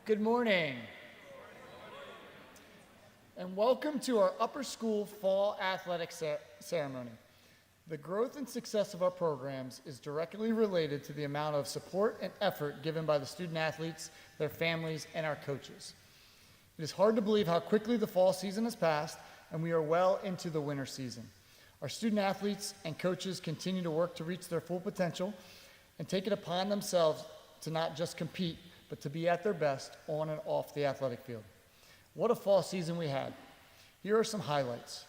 Good morning. And welcome to our upper school fall athletic ceremony. The growth and success of our programs is directly related to the amount of support and effort given by the student athletes, their families, and our coaches. It is hard to believe how quickly the fall season has passed, and we are well into the winter season. Our student athletes and coaches continue to work to reach their full potential and take it upon themselves to not just compete, but to be at their best on and off the athletic field. What a fall season we had. Here are some highlights.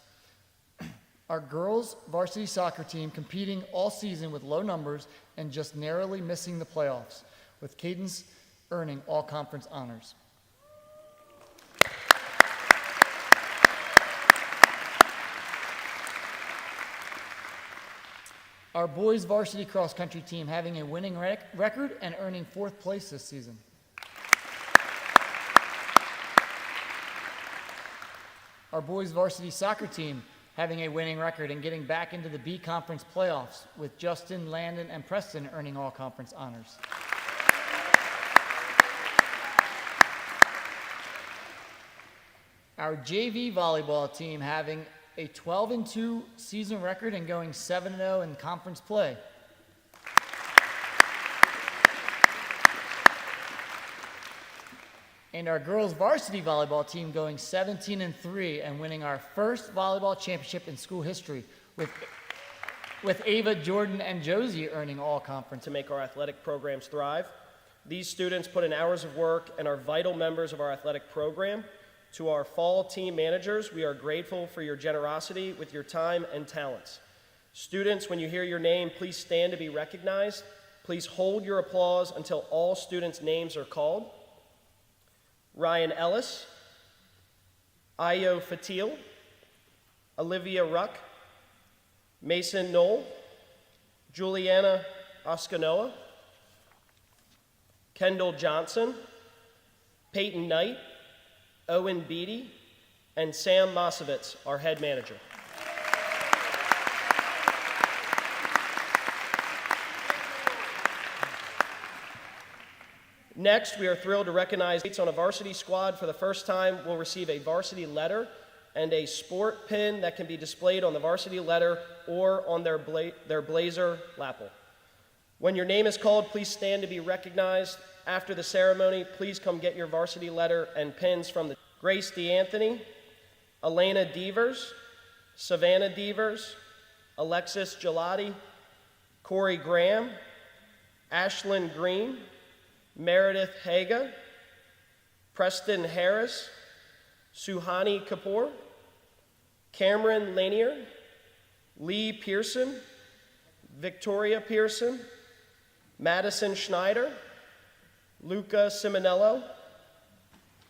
Our girls varsity soccer team competing all season with low numbers and just narrowly missing the playoffs, with Cadence earning all conference honors. Our boys varsity cross country team having a winning record and earning 4th place this season. Our boys varsity soccer team having a winning record and getting back into the B Conference playoffs, with Justin, Landon, and Preston earning all conference honors. Our JV volleyball team having a 12-2 season record and going 7-0 in conference play. And our girls varsity volleyball team going 17-3 and winning our first volleyball championship in school history, with Ava, Jordan, and Josie earning all conference. To make our athletic programs thrive. These students put in hours of work and are vital members of our athletic program. To our fall team managers, we are grateful for your generosity with your time and talents. Students, when you hear your name, please stand to be recognized. Please hold your applause until all students' names are called. Ryan Ellis, Ayo Fatil, Olivia Ruck, Mason Knoll, Juliana Oskanoa, Kendall Johnson, Peyton Knight, Owen Beatty, and Sam Mosovitz, our head manager. Next, we are thrilled to recognize on a varsity squad for the first time will receive a varsity letter and a sport pin that can be displayed on the varsity letter or on their blazer lapel. When your name is called, please stand to be recognized. After the ceremony, please come get your varsity letter and pins from the Grace DeAnthony, Elena Devers, Savannah Devers, Alexis Gelati, Corey Graham, Ashlyn Green, Meredith Haga, Preston Harris, Suhani Kapoor, Cameron Lanier, Lee Pearson, Victoria Pearson, Madison Schneider, Luca Simonello,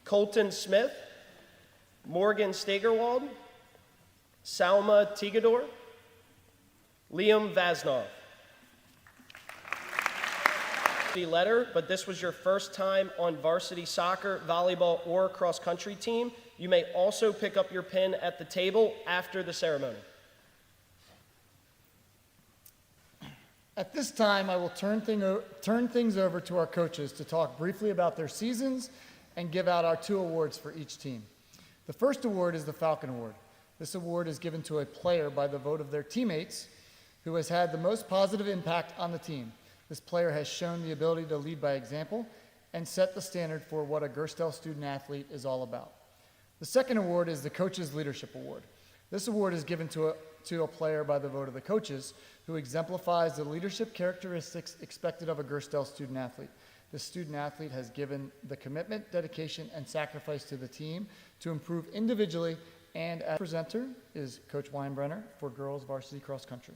Colton Smith, Morgan Stagerwald, Salma Tigador, Liam Vaznov. Letter, but this was your first time on varsity soccer, volleyball, or cross-country team. You may also pick up your pin at the table after the ceremony. At this time, I will turn things over to our coaches to talk briefly about their seasons and give out our 2 awards for each team. The first award is the Falcon Award. This award is given to a player by the vote of their teammates who has had the most positive impact on the team. This player has shown the ability to lead by example and set the standard for what a Gerstel student athlete is all about. The second award is the Coaches Leadership Award. This award is given to a player by the vote of the coaches who exemplifies the leadership characteristics expected of a Gerstel student athlete. This student athlete has given the commitment, dedication, and sacrifice to the team to improve individually, and as presenter is Coach Weinbrenner for girls varsity cross country.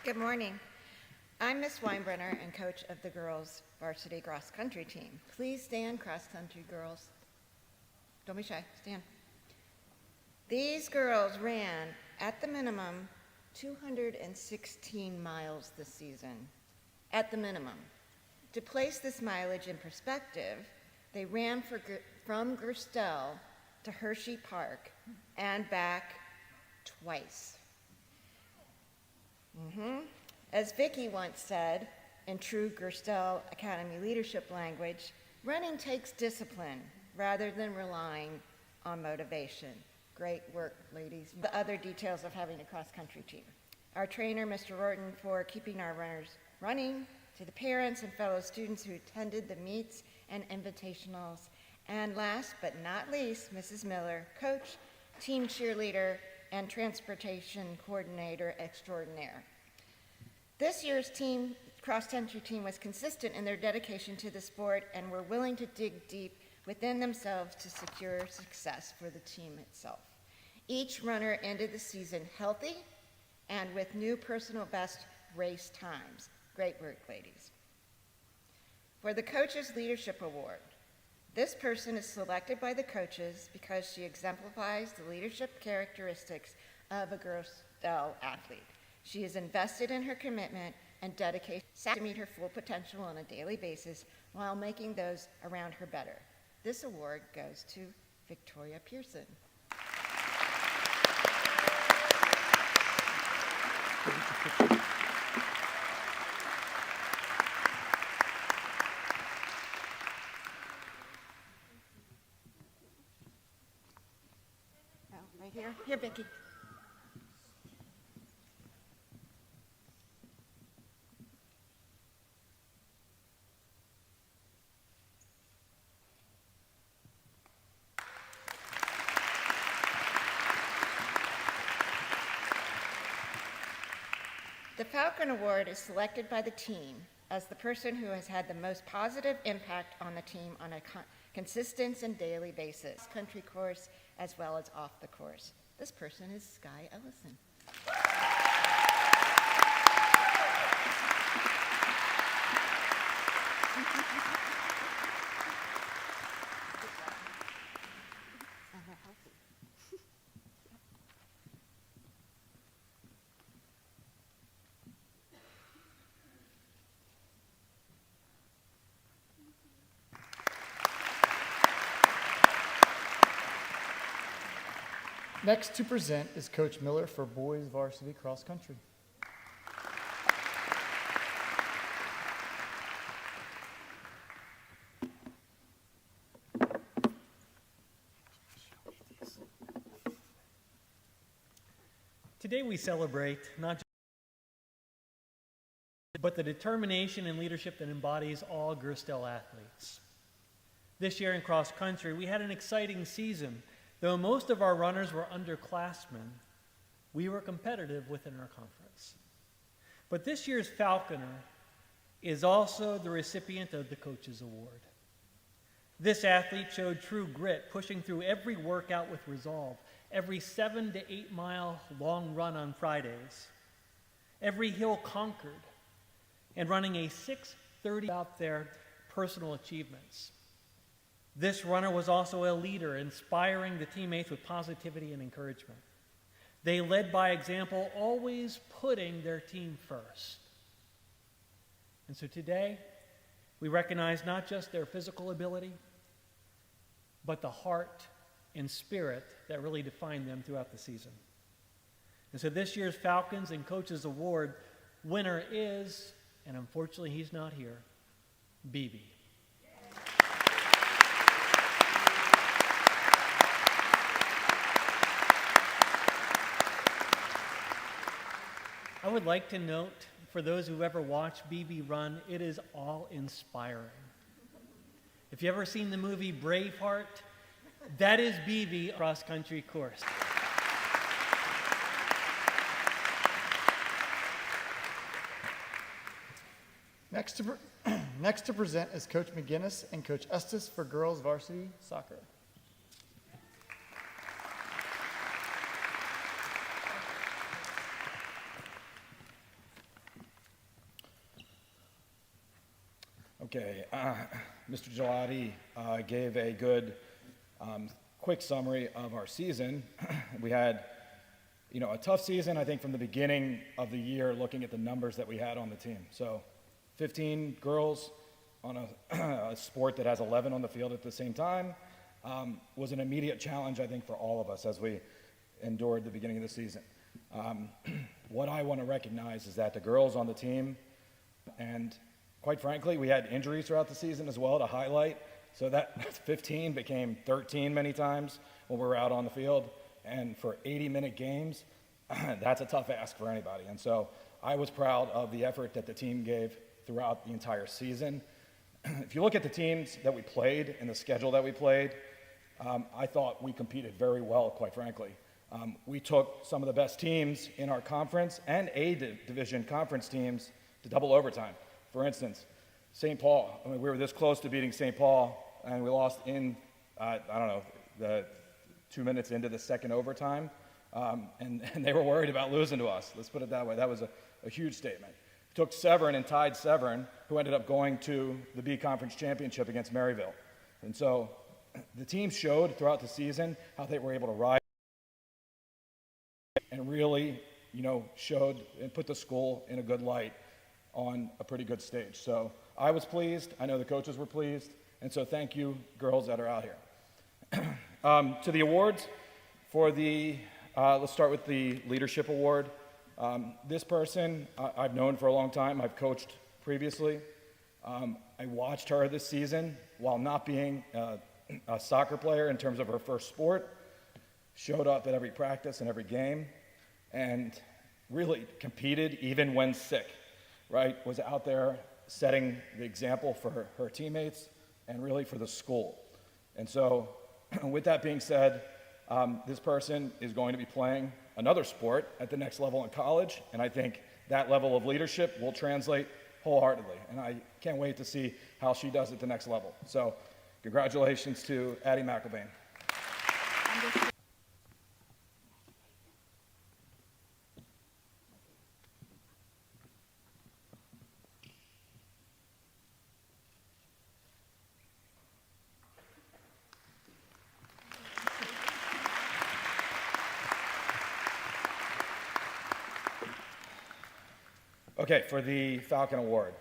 Good morning. I'm Miss Weinbrenner and coach of the girls varsity cross country team. Please stand, cross country girls. Don't be shy, stand. These girls ran at the minimum 216 miles this season, at the minimum. To place this mileage in perspective, they ran from Gerstel to Hershey Park and back twice. As Vicki once said, in true Gerstel Academy leadership language, running takes discipline rather than relying on motivation. Great work, ladies. The other details of having a cross-country team. Our trainer, Mr. Rorton, for keeping our runners running, to the parents and fellow students who attended the meets and invitationals, and last but not least, Mrs. Miller, coach, team cheerleader, and transportation coordinator extraordinaire. This year's team, cross-country team, was consistent in their dedication to the sport and were willing to dig deep within themselves to secure success for the team itself. Each runner ended the season healthy and with new personal best race times. Great work, ladies. For the Coaches Leadership Award, this person is selected by the coaches because she exemplifies the leadership characteristics of a Gerstel athlete. She is invested in her commitment and dedication to meet her full potential on a daily basis while making those around her better. This award goes to Victoria Pearson. Oh, right here. Here, Vicki. The Falcon Award is selected by the team as the person who has had the most positive impact on the team on a consistent and daily basis, country course as well as off the course. This person is Sky Ellison. Next to present is Coach Miller for boys varsity cross country. Today we celebrate not just but the determination and leadership that embodies all Gerstel athletes. This year in cross country, we had an exciting season. Though most of our runners were underclassmen, we were competitive within our conference. But this year's Falconer is also the recipient of the Coaches Award. This athlete showed true grit, pushing through every workout with resolve, every 7 to 8 mile long run on Fridays, every hill conquered, and running a 6:30 about their personal achievements. This runner was also a leader, inspiring the teammates with positivity and encouragement. They led by example, always putting their team first. And so today, we recognize not just their physical ability, but the heart and spirit that really defined them throughout the season. And so this year's Falcons and Coaches Award winner is, and unfortunately he's not here, BB. I would like to note, for those who ever watched BB run, it is awe-inspiring. If you've ever seen the movie Braveheart, that is BB cross-country course. Next to present is Coach McGinnis and Coach Estes for girls varsity soccer. Okay, Mr. Gelati gave a good, quick summary of our season. We had, a tough season, I think, from the beginning of the year, looking at the numbers that we had on the team. So, 15 girls on a sport that has 11 on the field at the same time was an immediate challenge, I think, for all of us as we endured the beginning of the season. What I want to recognize is that the girls on the team, and quite frankly, we had injuries throughout the season as well to highlight. So that 15 became 13 many times when we were out on the field. And for 80-minute games, that's a tough ask for anybody. And so I was proud of the effort that the team gave throughout the entire season. If you look at the teams that we played and the schedule that we played, I thought we competed very well, quite frankly. We took some of the best teams in our conference and division conference teams to double overtime. For instance, St. Paul, we were this close to beating St. Paul, and we lost in, the 2 minutes into the second overtime, and they were worried about losing to us. Let's put it that way. That was a huge statement. Took Severn and tied Severn, who ended up going to the B Conference Championship against Maryville. And so the team showed throughout the season how they were able to rise and really, showed and put the school in a good light on a pretty good stage. So I was pleased. I know the coaches were pleased. And so thank you, girls that are out here. To the awards for let's start with the Leadership Award. This person I've known for a long time. I've coached previously. I watched her this season while not being a soccer player in terms of her first sport. Showed up at every practice and every game and really competed even when sick, right? Was out there setting the example for her teammates and really for the school. And so with that being said, this person is going to be playing another sport at the next level in college, and I think that level of leadership will translate wholeheartedly, and I can't wait to see how she does at the next level. So congratulations to Addie McElbain. Okay, for the Falcon Award,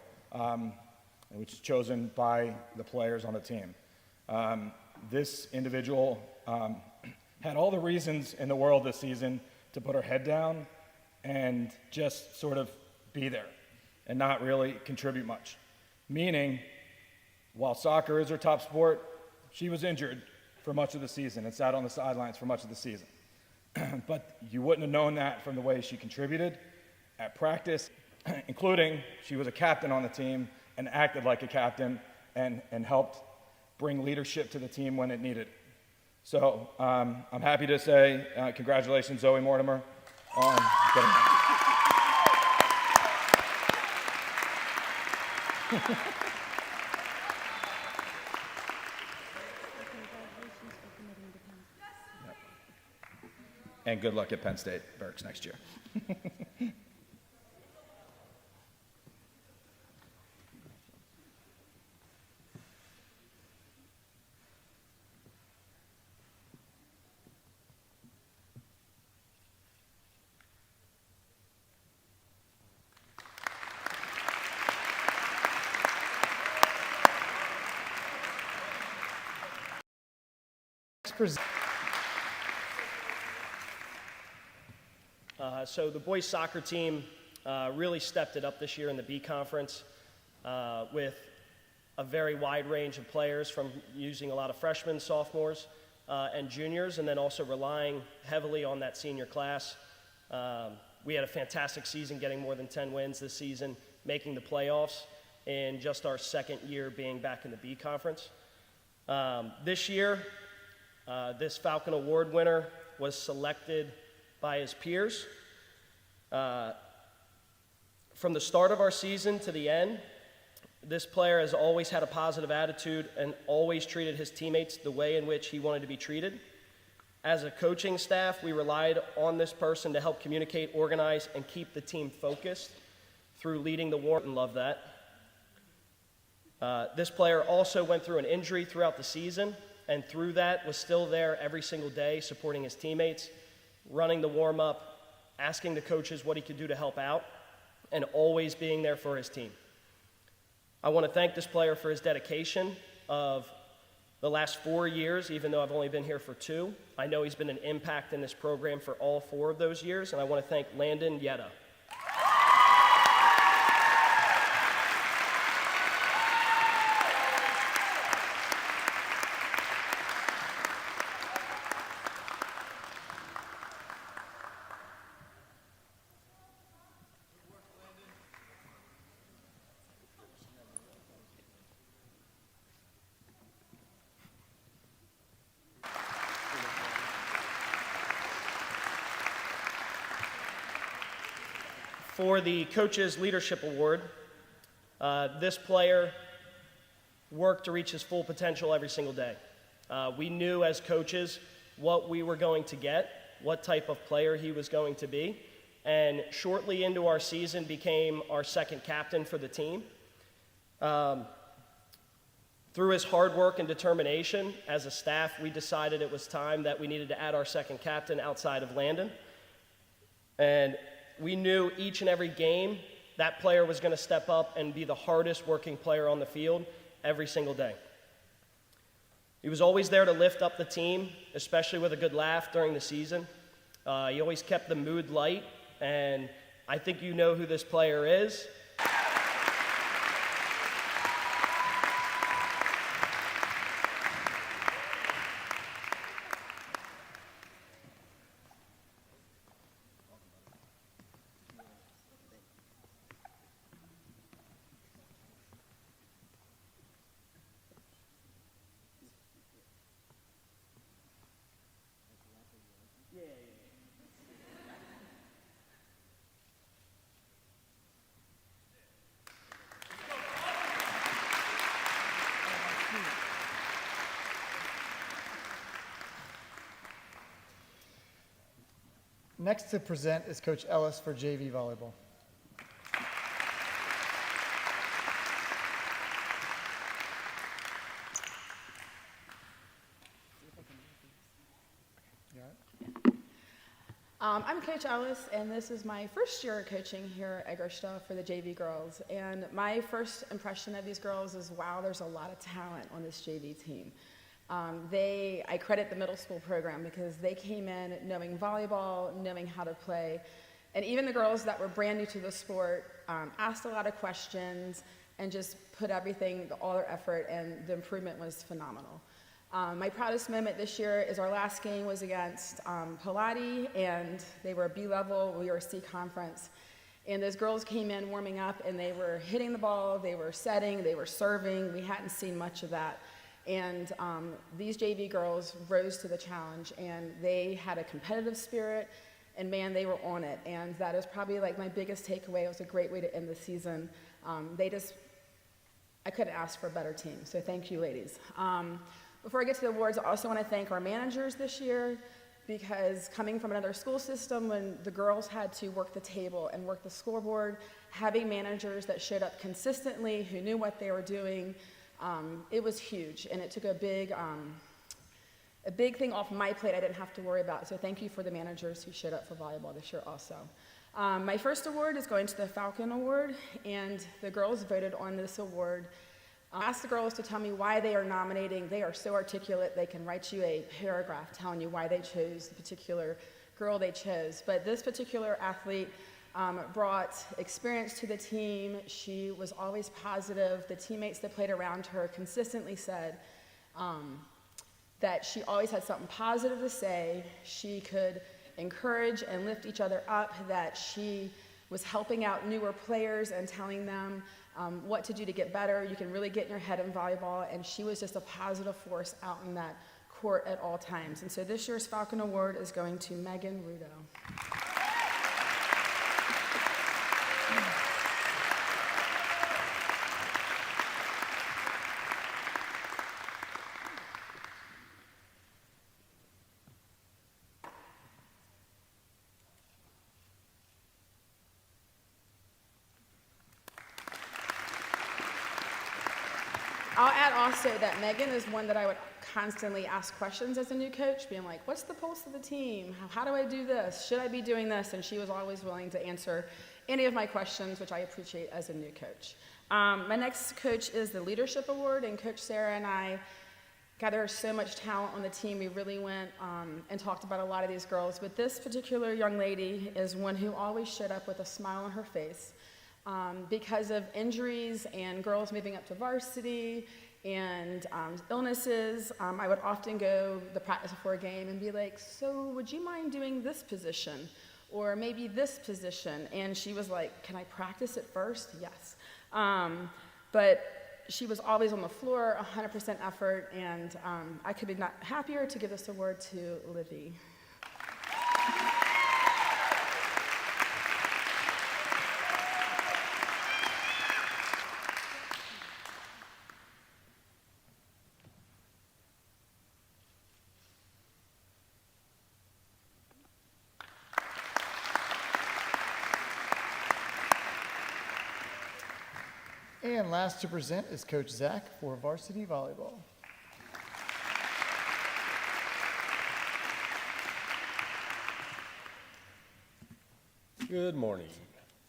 which is chosen by the players on the team. This individual had all the reasons in the world this season to put her head down and just sort of be there and not really contribute much. Meaning, while soccer is her top sport, she was injured for much of the season and sat on the sidelines for much of the season. But you wouldn't have known that from the way she contributed at practice, including she was a captain on the team and acted like a captain and helped bring leadership to the team when it needed. So I'm happy to say congratulations, Zoe Mortimer, on getting And good luck at Penn State Berks next year. So the boys soccer team really stepped it up this year in the B Conference with a very wide range of players, from using a lot of freshmen, sophomores, and juniors, and then also relying heavily on that senior class. We had a fantastic season, getting more than 10 wins this season, making the playoffs in just our second year being back in the B Conference. This year, this Falcon Award winner was selected by his peers. From the start of our season to the end, this player has always had a positive attitude and always treated his teammates the way in which he wanted to be treated. As a coaching staff, we relied on this person to help communicate, organize, and keep the team focused through leading the war, and love that. This player also went through an injury throughout the season, and through that was still there every single day supporting his teammates, running the warm-up, asking the coaches what he could do to help out, and always being there for his team. I want to thank this player for his dedication of the last 4 years, even though I've only been here for 2. I know he's been an impact in this program for all 4 of those years, and I want to thank Landon Yetta. For the Coaches Leadership Award, this player worked to reach his full potential every single day. We knew as coaches what we were going to get, what type of player he was going to be, and shortly into our season became our second captain for the team. Through his hard work and determination, as a staff, we decided it was time that we needed to add our second captain outside of Landon. And we knew each and every game that player was going to step up and be the hardest working player on the field every single day. He was always there to lift up the team, especially with a good laugh during the season. He always kept the mood light, and I think you know who this player is. Next to present is Coach Ellis for JV Volleyball. I'm Coach Ellis, and this is my first year coaching here at Gerstell for the JV girls. And my first impression of these girls is, wow, there's a lot of talent on this JV team. I credit the middle school program because they came in knowing volleyball, knowing how to play. And even the girls that were brand new to the sport asked a lot of questions and just put everything, all their effort, and the improvement was phenomenal. My proudest moment this year is our last game was against Pilati, and they were B level, we were C conference. And those girls came in warming up, and they were hitting the ball, they were setting, they were serving. We hadn't seen much of that. And these JV girls rose to the challenge, and they had a competitive spirit, and man, they were on it. And that is probably like my biggest takeaway. It was a great way to end the season. I couldn't ask for a better team, so thank you, ladies. Before I get to the awards, I also want to thank our managers this year, because coming from another school system, when the girls had to work the table and work the scoreboard, having managers that showed up consistently, who knew what they were doing, it was huge, and it took a big thing off my plate I didn't have to worry about. So thank you for the managers who showed up for volleyball this year also. My first award is going to the Falcon Award, and the girls voted on this award. I asked the girls to tell me why they are nominating. They are so articulate, they can write you a paragraph telling you why they chose the particular girl they chose. But this particular athlete brought experience to the team. She was always positive. The teammates that played around her consistently said that she always had something positive to say. She could encourage and lift each other up, that she was helping out newer players and telling them what to do to get better. You can really get in your head in volleyball, and she was just a positive force out in that court at all times. And so this year's Falcon Award is going to Megan Rudo. I'll add also that Megan is one that I would constantly ask questions as a new coach, being like, what's the pulse of the team? How do I do this? Should I be doing this? And she was always willing to answer any of my questions, which I appreciate as a new coach. My next coach is the Leadership Award, and Coach Sarah and I God, there's so much talent on the team. We really went and talked about a lot of these girls. But this particular young lady is one who always showed up with a smile on her face. Because of injuries and girls moving up to varsity and illnesses, I would often go the practice before a game and be like, so would you mind doing this position? Or maybe this position? And she was like, can I practice it first? Yes. But she was always on the floor, 100% effort, and I could be not happier to give this award to Livy. And last to present is Coach Zach for varsity volleyball. Good morning.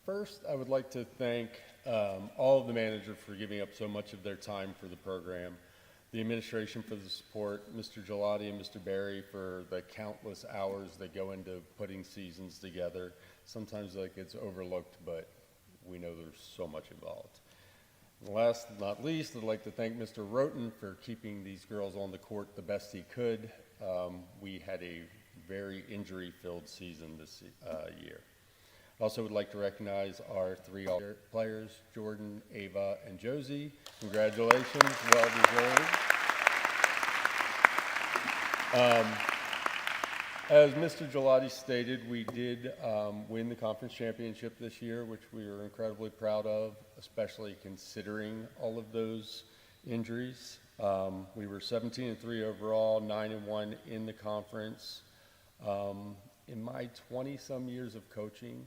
First, I would like to thank all of the managers for giving up so much of their time for the program, the administration for the support, Mr. Gelati and Mr. Barry for the countless hours that go into putting seasons together. Sometimes that gets overlooked, but we know there's so much involved. Last but not least, I'd like to thank Mr. Roten for keeping these girls on the court the best he could. We had a very injury-filled season this year. I also would like to recognize our 3 players, Jordan, Ava, and Josie. Congratulations, well deserved. As Mr. Gelati stated, we did win the conference championship this year, which we are incredibly proud of, especially considering all of those injuries. We were 17-3 overall, 9-1 in the conference. In my 20-some years of coaching,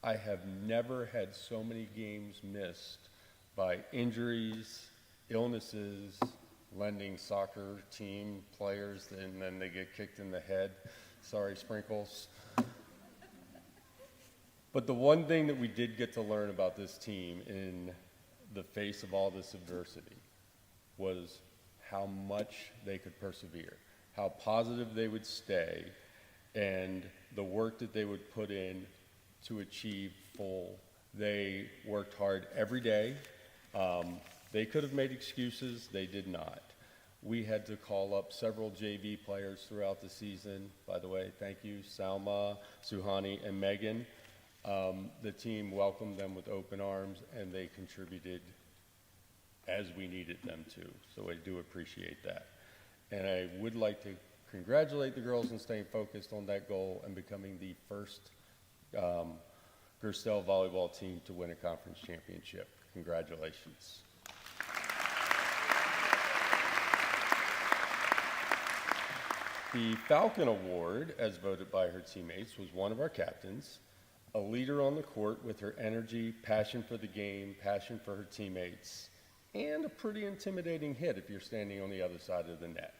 I have never had so many games missed by injuries, illnesses, lending soccer team players, and then they get kicked in the head. Sorry, Sprinkles. But the one thing that we did get to learn about this team in the face of all this adversity was how much they could persevere, how positive they would stay, and the work that they would put in to achieve full. They worked hard every day. They could have made excuses. They did not. We had to call up several JV players throughout the season. By the way, thank you, Salma, Suhani, and Megan. The team welcomed them with open arms, and they contributed as we needed them to. So I do appreciate that. And I would like to congratulate the girls on staying focused on that goal and becoming the first Gerstel volleyball team to win a conference championship. Congratulations. The Falcon Award, as voted by her teammates, was one of our captains, a leader on the court with her energy, passion for the game, passion for her teammates, and a pretty intimidating hit if you're standing on the other side of the net.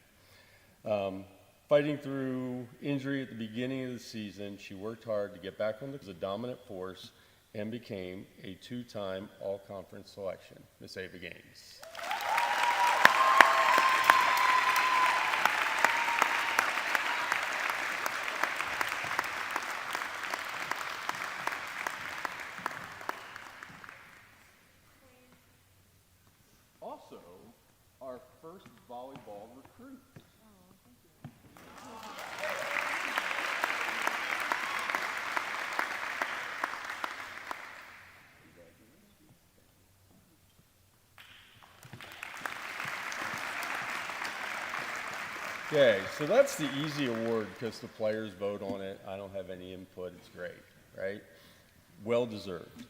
Fighting through injury at the beginning of the season, she worked hard to get back on the dominant force and became a 2-time all-conference selection. Miss Ava Gaines. Also, our first volleyball recruit. Okay, so that's the easy award because the players vote on it. I don't have any input. It's great, right? Well deserved.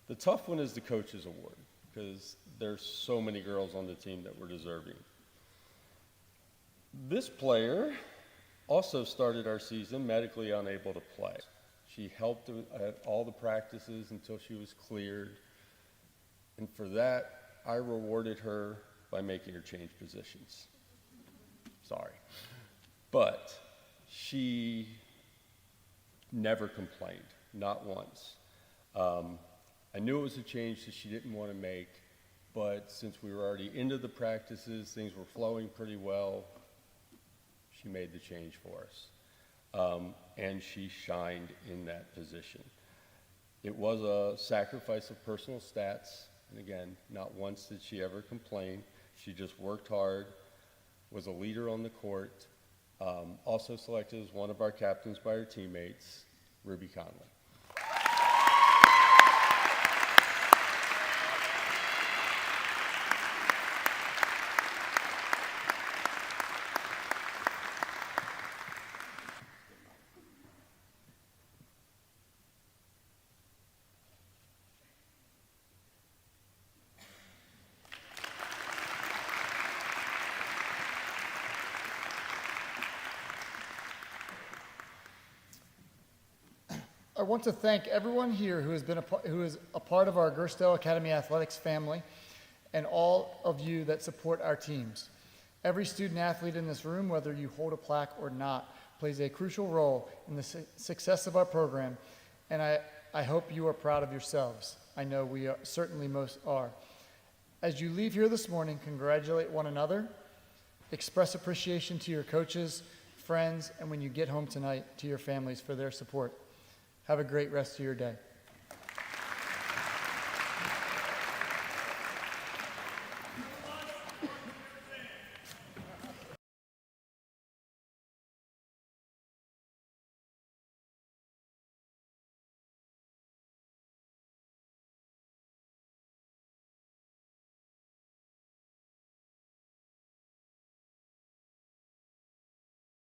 The tough one is the coaches award because there's so many girls on the team that were deserving. This player also started our season medically unable to play. She helped at all the practices until she was cleared. And for that, I rewarded her by making her change positions. Sorry. But she never complained, not once. I knew it was a change that she didn't want to make, but since we were already into the practices, things were flowing pretty well, she made the change for us. And she shined in that position. It was a sacrifice of personal stats, and again, not once did she ever complain. She just worked hard, was a leader on the court, also selected as one of our captains by her teammates, Ruby Conley. I want to thank everyone here who is a part of our Gersdale Academy Athletics family and all of you that support our teams. Every student athlete in this room, whether you hold a plaque or not, plays a crucial role in the success of our program, and I hope you are proud of yourselves. I know we are, certainly most are. As you leave here this morning, congratulate one another, express appreciation to your coaches, friends, and when you get home tonight, to your families for their support. Have a great rest of your day.